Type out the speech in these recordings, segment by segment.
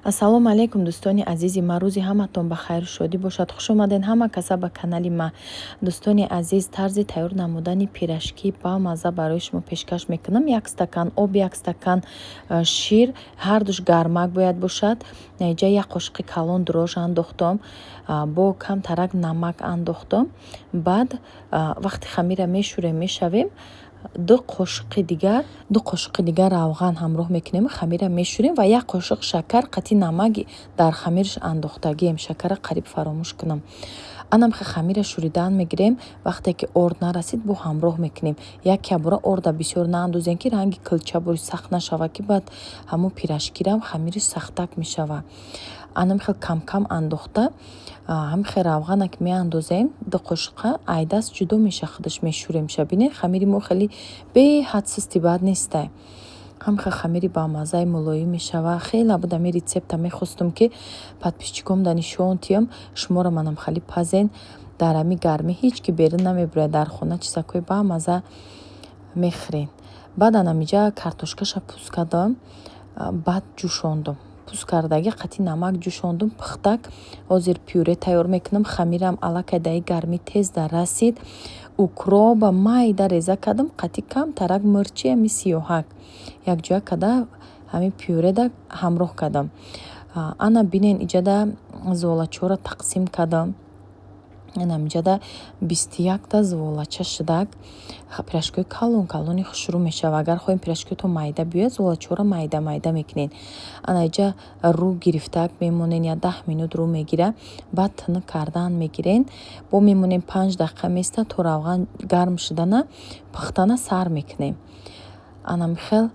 ассалому алайкум дӯстони азизи ма, рӯзи ҳаматон ба хайру шодӣ бошад. хуш омадед ҳама каса ба канали ма. дӯстони азиз, тарзи тайёр намудани пирашки ба мазза барои шумо пешкаш мекунам. 1 стакан об, 1 стакан шир, ҳардуш гармак бояд бошад. инҷа 1 қошиқи калон дрож андохтам, бо камтарак намак андохтам. баъд вақти хамира мешӯрем, мешавем, 2 қошиқи дигар равған ҳамроҳ мекунем, хамира мешӯрем ва 1 қошиқ шакар, қатъи намак дар хамирш андохтагием. Шакара қариб фаромӯш кунам. анамхе хамира шӯридан мегирем. вақте ки орд нарасид бо ҳамроҳ мекунем. Яке бора орда бисёр наандозем ки ранги килча бори сахт нашава, ки баъд ҳамон пирашкирам хамириш сахтак мешава. анамхел кам андохта ҳамхе равғанак меандозем. 2 қошиқа айдаст ҷудо меша, худаш мешӯрем. шабине хамири мо хеле беҳад сусти бад нестай. ҳамхе хамири ба маззаи мулоим мешава. хеле буд ами рецепта мехостум ки подписчиком да нишон тиям. шуморо манам хали пазен дар ами гармӣ ҳеҷ ки берун намебурад, дар хона чизакои ба мазза мехӯрен. баъд анамиҷа картошкаша пӯст кардам, баъд ҷӯшондум. пӯст кардаги қатъи намак ҷӯшондум, пухтак. ҳозир пюре тайёр мекунам. хамирам аллакай даи гармӣ тез расид. укроба майда реза кардам, қатъи камтарак мирчи ами сиёҳак якҷоя карда ҳами пюреда ҳамроҳ кардам. ана бинен иҷада зволачаҳоро тақсим кардам. инамиҷада 21 зволача шудак. пирашкои калони хушрӯ мешава. агар хоҳем пирашкиёто майда биёяд, зволачаҳоро майда мекунен. ана иҷа рӯ гирифтак мемонен, я 10 минут рӯ мегира. баъд тинук кардан мегирен. бо мемонем 5 дақиқа места то равған гарм шудана пухтана сар мекунем. анамихел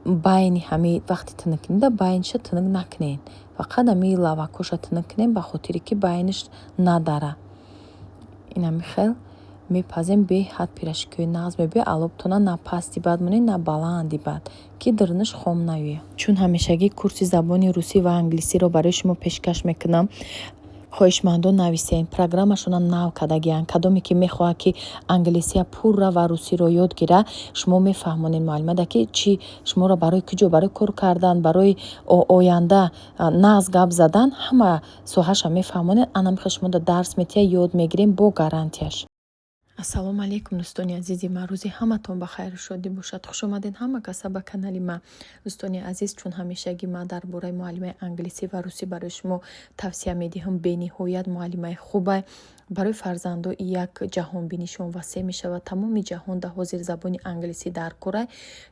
байни ҳами вақти тинук кунида байниша тинук накунен. фақат ами лавакоша тинук кунем, ба хотире ки байниш надара. инамихел мепазем беҳад пирашкиёи нағз мебиёд. алобтона на пасти бад монед, на баланди бад, ки дурниш хом наёяд. чун ҳамешагӣ курси забони русӣ ва англисиро барои шумо пешкаш мекунам. хоҳишмандон нависен, программашона нав кардагиян. кадоме ки мехоҳад ки англисия пурра ва русиро ёд гира, шумо мефаҳмонед муаллимада ки чӣ шуморо барои куҷо, барои кор кардан, барои оянда нағз гап задан, ҳама соҳаша мефаҳмонед. анамихел шумо да дарс метия, ёд мегирем бо гарантияш. ассалому алайкум дӯстони азизи ма, рӯзи ҳаматон ба хайру шодӣ бошад. хуш омадед ҳама каса ба канали ма. дӯстони азиз, чун ҳамешагӣ ма дар бораи муаллимаи англисӣ ва русӣ барои шумо тавсия медиҳам. бениҳоят муаллимаи хубай. барои фарзандо як ҷаҳонбинишон васеъ мешавад. тамоми ҷаҳонда ҳозир забони англисӣ дар корай.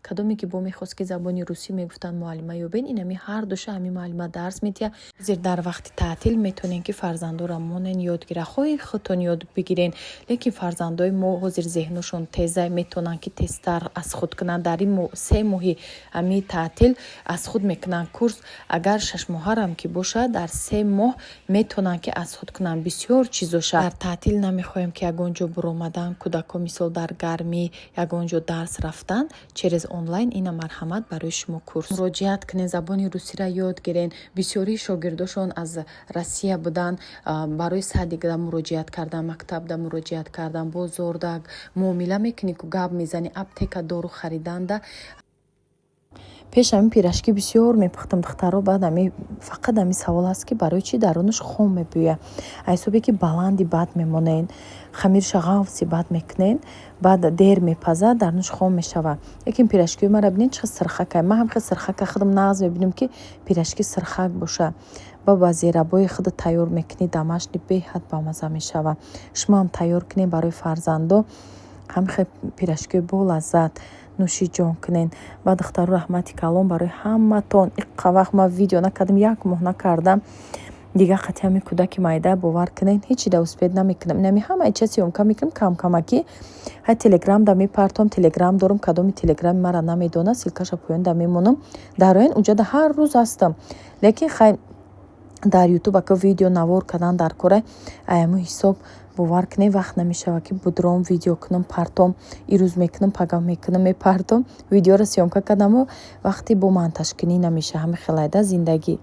кадоме ки бо мехост ки забони русӣ мегуфтанд муаллима ёбен, инами ҳар душа ами муаллима дарс метия. ҳозир дар вақти таътил метонен ки фарзандора монен ёдгира. хоҳи худтон ёд бигирен, лекин фарзандои мо ҳозир зеҳношон теза метонанд ки тезтар аз худ кунанд. дар ин 3 моҳи ами таътил аз худ мекунанд курс. агар 6 моҳарам ки бошад, дар 3 моҳ метонанд ки аз худ кунанд бисёр чизоша. дар таътил намехоҳем ки ягон ҷо буромадан кӯдако мисол дар гармӣ ягон ҷо дарс рафтан, через онлайн ина марҳамат барои шумо курс. муроҷиат кунен, забони русиро ёд гирен. бисёри шогирдошон аз Россия будан, барои садида муроҷиат кардан, мактабда муроҷиат кардан, бозорда муомила мекунӣ, ку гап мезани аптека дору хариданда. пеш ами пирашки бисёр мепухтам духтаро. баъд ами фақат ами савол аст ки барои чӣ дарунаш хом мебиёяд. айсобе ки баланди бад мемонен, хамирша ғафси бад мекунен, баъд дер мепазад, дарунаш хом мешава. лекин пирашкиёи мара бинен чӣ сирхакай. ман ҳам хел сирхака худам нағз мебинам ки пирашки сирхак боша. ба зерабои худ тайёр мекунӣ, домашни беҳад бамаза мешава. шумо ҳам тайёр кунед барои фарзандо. ҳамхел пирашкиёи бо лаззат нӯшиҷон кунен. ба духтаро раҳмати калон барои ҳаматон. иққа вақт ма видео накардам, 1 моҳ накардам. дига қатъи ҳами кӯдаки майда бовар кунен, ҳеҷ да успед намекунам. инами ҳама чиз сёмка мекунам камаки. ҳай телеграм да мепартом, телеграм дорам. кадоми телеграми мара намедона, силкаша поён да мемонам. дар оин уҷада ҳар рӯз ҳастам. лекин хай дар ютуб ака видео навор кардан дар корай, аяму ҳисоб бовар кунем. вақт намешава ки будром видео кунам, партом ирӯз мекунам, пагам мекунам, мепартом видеоро сёмка кардаму вақти бо монтажкунӣ намеша. ҳами хелайда зиндагӣ.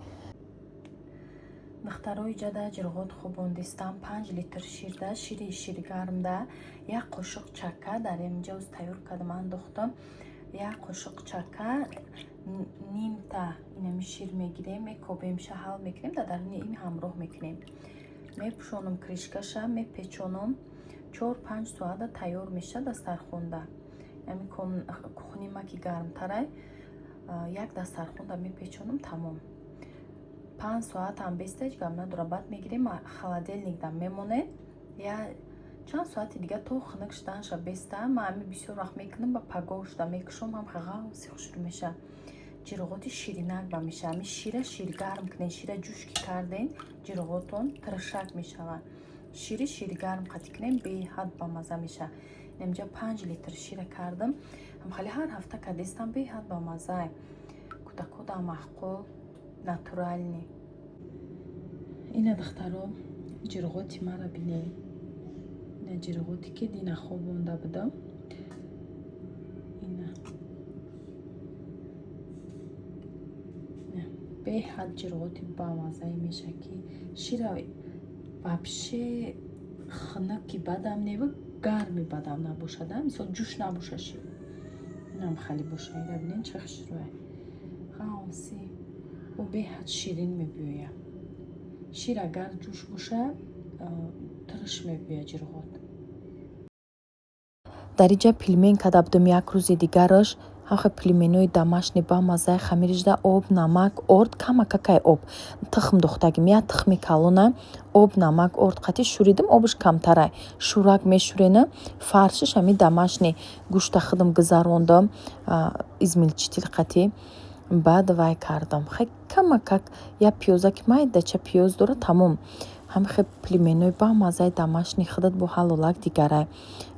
духтарои ҷада ҷирғот хубондистам, 5 литр ширда, шири гармда, 1 қошиқ чака дар инҷа тайёр кардам андохтам. 1 қошиқ чака, нимта инами шир мегирем, мекобем, шаҳал мекунем, дар ин ҳамроҳ мекунем. Мепӯшонам кришкаша, мепечонам 4-5 соата тайёр меша дастархонда. Яъне кухни ма ки гармтарай, як дастархонда мепечонам, тамом. 5 соат ҳам беста ҳеҷ гап надорад. Баъд мегирем холодильникда мемонед, я чанд соати дига то хунук шуданша беста. Ман ами бисёр вақт мекунам, ба пагоҳ шуда мекушам, ҳам ғавси хушрӯ меша. ҷироғоти ширинак ба меша. Ами шира ширгарм кунен, шира ҷӯш ки карден, ҷироғотон тиршак мешавад. Шири ширгарм қатӣ кунем, беҳад бамаза меша. Инҷа 5 литр шира кардам, ҳам хали ҳар ҳафта кадестам, беҳад бамаза. Кӯдако дар маҳқул натурални. Ина духтаро ҷироғоти мара бинед. Ина ҷироғоти ки дина хобонда будам. Ина беҳад ҷироғоти бамазае меша ки шира вообще хунуки бадам нева, гарми бадам набошада, мисол ҷӯш набоша шир. Инам хали боша. Ира бинед чӣ хушрӯе. Ғавси ӯ беҳад ширин мебиёяд. Шир агар ҷӯш боша, тирш мебиёяд ҷироғот. Дар инҷа пилмен када будам як рӯзи дигараш. ҳахе пилменои домашний бамазаи хамирижда об, намак, орд, камакакай об. Тухм духтагим, я тухми калона, об, намак, орд қатӣ шӯридим, обаш камтарай. Шӯрак мешӯрена, фаршиш ами домашний гӯшта худам гузарондам, измилчитил қатӣ. Баъд вай кардам. Хай камакак я пиёзаки майдача пиёз дора, тамом. ҳамихе пилменои бамазаи домашний худат бо ҳалолак дигарай.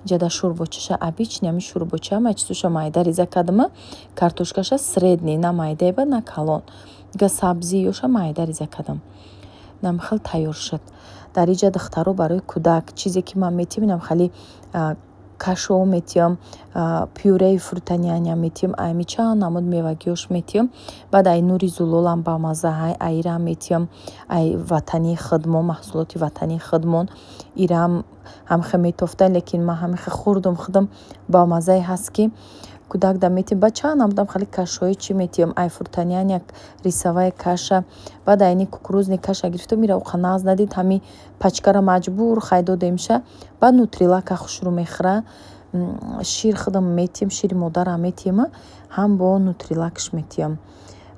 Ҷада шӯрбочаша обични, ами шӯрбоча мачсуша майда риза кардама, картошкаша средний, на майдаева, на калон. Га сабзи ёша майда риза кардам. Намхел тайёр шуд. Дар инҷа духтаро барои кӯдак чизе ки ман метиҳам, инам хали кашо метиҳам, пюреи фрутоняня метиҳам, айми чанд намуд мевагиёш метиҳам. Баъд ай нури зулолам бамаза, ай ирам метиҳам, ай ватании худмон, маҳсулоти ватании худмон. Ирам ҳамихе метофта, лекин ман ҳамихе хурдум худам бамазае ҳаст ки кӯдак да метиҳам. Баъд чанд намудам хали кашои чӣ метиҳам, ай фрутоняня, рисовая каша, баъд айни кукурузни каша гирифтам, ира уқа наз надид, ҳами пачкара маҷбур хай додемша. Баъд нутрилака хушрӯ мехӯра. Шир худам метиҳам, шири модарам метиҳама, ҳам бо нутрилакш метиҳам.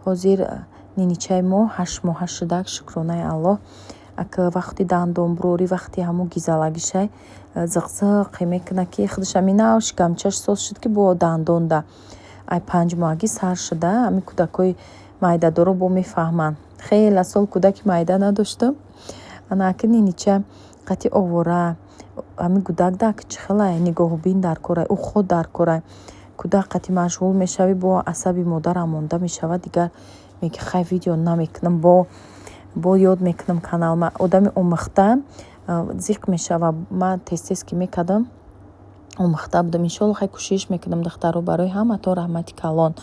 ҳозир ниничаи мо 8 моҳа шудак, шукронаи Аллоҳ. Ак вақти дандонбурорӣ, вақти ҳамун гизалагишай зиқ-зиқ мекуна ки худаш ами нав шикамчаш соз шуд ки бо дандонда. Ай 5 моҳагӣ сар шуда, ами кӯдакои майдадоро бо мефаҳманд. Хеле сол кӯдаки майда надоштам. Ана аки нинича қатӣ овора, ами кӯдак дак чихелай нигоҳубин дар корай, ӯ худ дар корай. Кӯдак қатӣ машғул мешави, бо асаби модарам монда мешавад. Дигар меги хай видео намекунам, бо ёд мекунам каналма. Одами омӯхта зиқ мешава. Ман тез ки мекардам, омӯхта будам. Иншоалло хай кӯшиш мекунам духтаро барои ҳаматон раҳмати калон.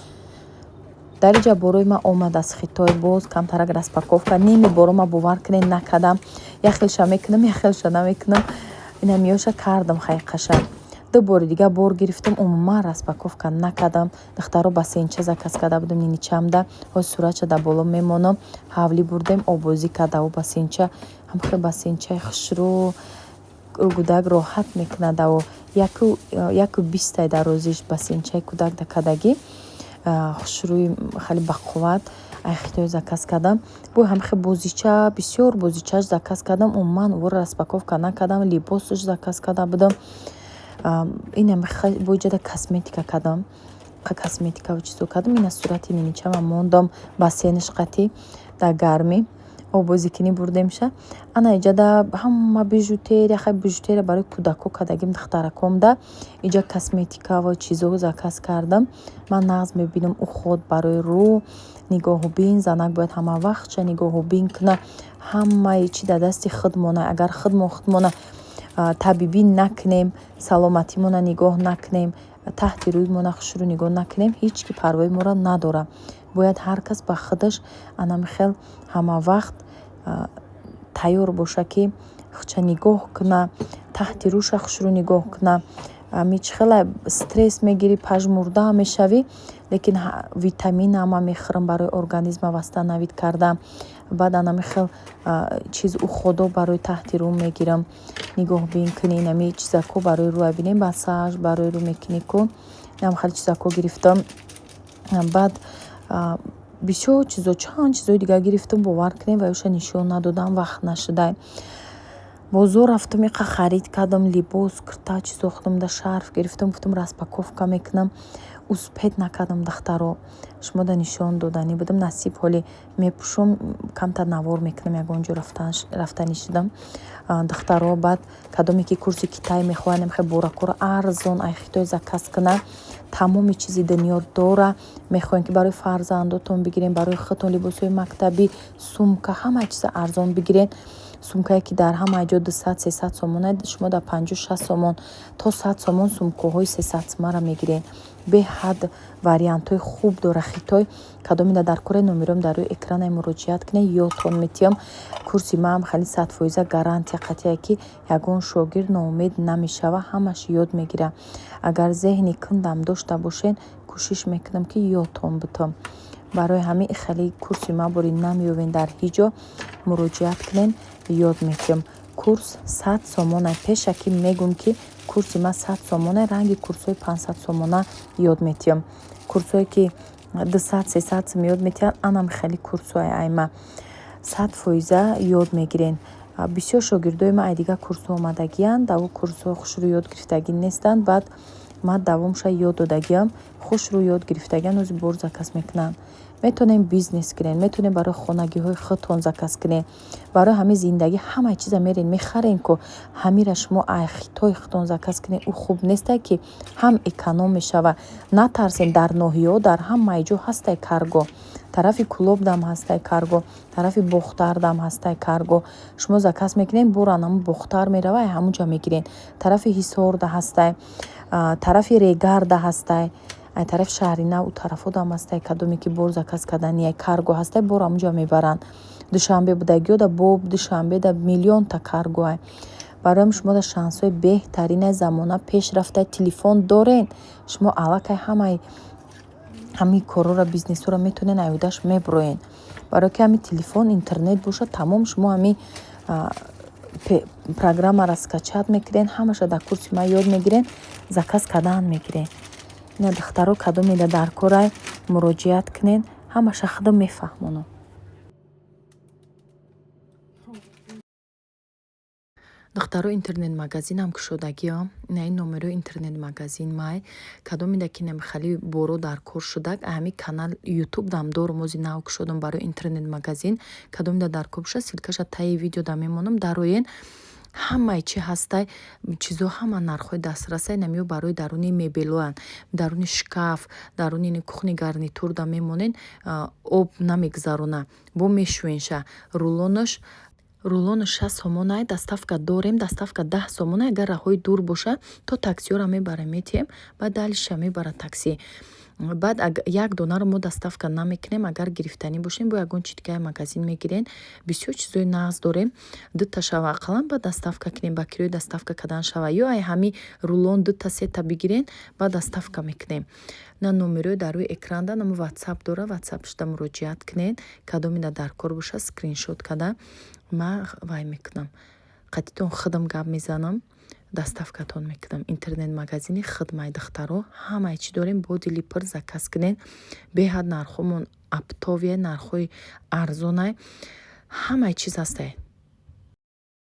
Дар инҷа борои ман омад аз Хитой, боз камтарак распаковка. Ними боро ман бовар кунед накардам. Яхелша мекунам, яхелша намекунам. Инам ёша кардам хай қашак. ду бори дига бор гирифтам, умуман распаковка накардам. духтаро басенча заказ карда будам ниничамда. ҳоз суратша дар боло мемонам. ҳавлӣ бурдем, обозӣ карда у басенча. ҳамхе басенчаи хушрӯ, кӯдак роҳат мекунад. яку 20 дарозиш басенчаи кӯдак да кардагӣ хушрӯи хали бақувват. ай Хитой заказ кардам. бо ҳамхе бозича, бисёр бозичаш заказ кардам. умуман ӯро распаковка накардам. либосаш заказ карда будам. инам бо ҷада косметика кардам. Косметика ва чизо кардам. ина сурати ниничама мондам. басениш қатӣ дар гармӣ обозикунӣ бурдемша. ана иҷада ҳама бижутерия, хай бижутерия барои кӯдако кардагим духтаракомда. иҷа косметика ва чизо заказ кардам. ман нағз мебинам ӯ худ барои рӯ нигоҳубин. занак бояд ҳама вақтша нигоҳубин куна. ҳамаи чӣ дар дасти худ монад. агар худмона табибӣ накунем, саломатимона нигоҳ накунем, таҳти рӯймона хушрӯ нигоҳ накунем, ҳеҷ ки парвои моро надорад. бояд ҳар кас ба худаш анамихел ҳама вақт тайёр боша ки худша нигоҳ куна, таҳти рӯша хушрӯ нигоҳ куна. ами чӣ хела стресс мегирӣ, пажмурда мешавӣ, лекин витамин ама мехӯрам барои организма восстановит карда. баъд анами хел чиз уходо барои таҳти рӯ мегирам. нигоҳ бин кунин ами чизако барои рӯ бинем, массаж барои рӯ мекунӣ ку нам хеле чизако гирифтам. баъд бисёр чизо, чанд чизои дигар гирифтам, бовар кунем ва ёша нишон надодам, вақт нашудай. бозор рафтам, иқа харид кардам, либос, курта чизо худам да шарф гирифтам, гуфтам распаковка мекунам. успед накардам дахтаро, шумо да нишон доданӣ будам, насиб ҳоли мепӯшам, камтар навор мекунам, ягонҷо рафтанӣ шудам дахтаро. баъд кадоме ки курси китай мехоҳанем хе боракора арзон ай хитой заказ кунам, тамоми чизи дунё дора. мехоҳем ки барои фарзандотон бигирем, барои худтон либосҳои мактабӣ, сумка, ҳама чиза арзон бигирен. сумкае ки дар ҳама ҷо 200-300 сомон аст, шумо дар 50-60 сомон то 100 сомон сумкаҳои 300 сомонра мегирен. беҳад вариантҳои хуб дора хитой. кадомида дар кораи номером дар рӯи экрана муроҷиат кунед, ёдтон метиҳам. курси маам хали 100% гарантия қатъия ки ягон шогирд ноумед намешава, ҳамаш ёд мегира. агар зеҳни кундам дошта бошен, кӯшиш мекунам ки ёдтон битам. барои ҳамин хеле курси ма бори намеёвен, дар ҳеҷ ҷо муроҷиат кунен, ёд метиҳам. курс 100 сомона, пеша ки мегум ки курси ма 100 сомона, ранги курсҳои 500 сомона ёд метиҳам. курсҳое ки 200-300 сом ёд метиҳам, анам хеле курсҳои айма 100% ёд мегирен. бисёр шогирдои ма айдига курсҳо омадагиянд, даво курсҳо хушрӯ ёд гирифтагӣ нестанд. баъд ма давомша ёд додагиам, хушрӯ ёд гирифтагиам, рӯзи бор заказ мекунам. метонем бизнес кунем, метонем барои хонагиҳои худтон заказ кунем, барои ҳамин зиндагӣ ҳама чиза мерен мехарен ку ҳамира шумо айхитои худтон заказ кунем. ӯ хуб нестай ки ҳам эконом мешава. натарсен, дар ноҳиё дар ҳамаи ҷо ҳастай карго, тарафи Кулоб дам ҳастай карго, тарафи Бохтар дам ҳастай карго. шумо заказ мекунем, боран ҳамун Бохтар мерава, ҳамунҷа мегирен. тарафи Ҳисор да ҳастай, тарафи Регар да ҳастай, ай тарафи шаҳри нав у тарафо дам ҳастай. кадоме ки бор заказ кардани карго ҳастай, бор ҳамунҷа мебаранд. душанбе будагиё да боб душанбе да миллионта карго ай. бароям шумо да шансҳои беҳтаринай замона пеш рафтай телефон дорен. шумо аллакай ҳамин корора бизнесора метонен айодаш меброен. барое ки ҳамин телефон интернет боша, тамом шумо ҳамин программара скачат мекунен, ҳамаша дар курси ма ёд мегирен, заказ кардан мегирен. ина духтаро кадомеда дар корай муроҷиат кунен, ҳамаша худам мефаҳмонам. духтаро интернет магазинам кушодагиам, ина ин номерои интернет магазин май кадомеда ки намихали боро дар кор шудаг, ҳамин канал ютуб дам дорум ози нав кушодам барои интернет магазин. кадомеда дар кор буша силкаша таи видео да мемонам, дароен ҳамаи чи ҳастай чизо, ҳама нархҳои дастрасай намиё барои даруни мебелоян, даруни шкаф, даруни кухни гарнитур да мемонен, об намегзарона, бо мешӯенша. рулонош 6 сомон ай, доставка дорем, доставка 10 сомон ай. агар раҳои дур боша, то таксиёра мебарем метиҳем, баъд далиша мебара такси. баъд як донаро мо доставка намекунем, агар гирифтанӣ бошем бо ягон читкаи магазин мегирен. бисёр чизои нағз дорем, 2 шава ақаллан ба доставка кунем, ба кирои доставка кардан шава, ё ай ҳамин рулон 2-3 бигирен, ба доставка мекунем. на номерои дар рӯи экран да намо ватсап дора, ватсап шуда муроҷиат кунед, кадомеда дар кор боша скриншот када ма вай мекунам, қатитон худам гап мезанам, доставкатон мекунам. интернет магазини хидмаи духтаро, ҳамаи чӣ дорем, бо дили пур заказ кунен. беҳад нархҳомон аптовия, нархҳои арзонай, ҳамаи чиз ҳастай.